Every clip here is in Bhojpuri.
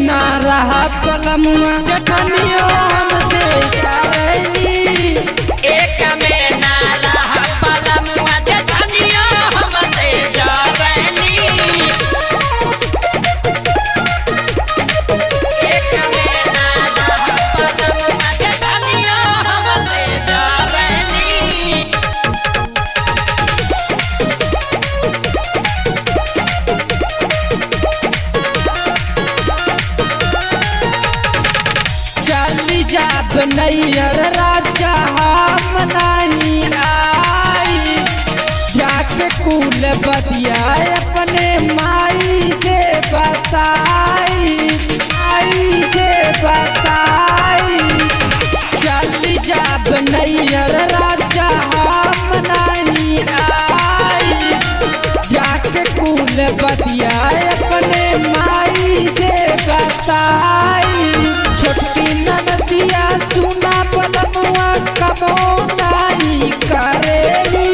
ना रहा पलमुआ जठनियो हमसे जारनी। एक में ना रहा पलमुआ जठनियो हमसे जारनी। एक में ना रहा पलमुआ जठनियो हमसे जारनी। चली जाब नैयर राजा हम नहीं आई, जाके कुल बतिया अपने माई से बताई, माई से बताई। चली जाब नैयर राजा हम नहीं आई, जाके कुल बतिया अपने माई से बताई। छोटकी ननदिया सुना पलमुआ कबो नहीं करेली,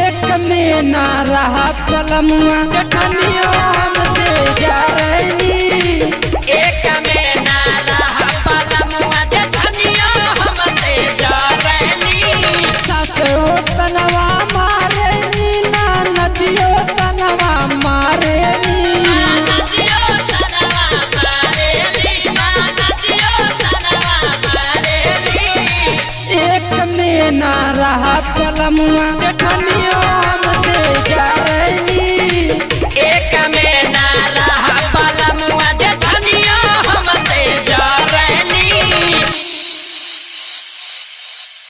एक में ना रहा पलमुआ जठनियो हमसे जारनी। एक में ना रहा पलमुआ जठनियो हमसे जारनी। सासो तनवा मारेनी ना नदियो तनवा मारेनी। नदियो तनवा मारेली, नदियो तनवा मारेली। एक में ना रहा पलमुआ जठनियो हमसे जारनी।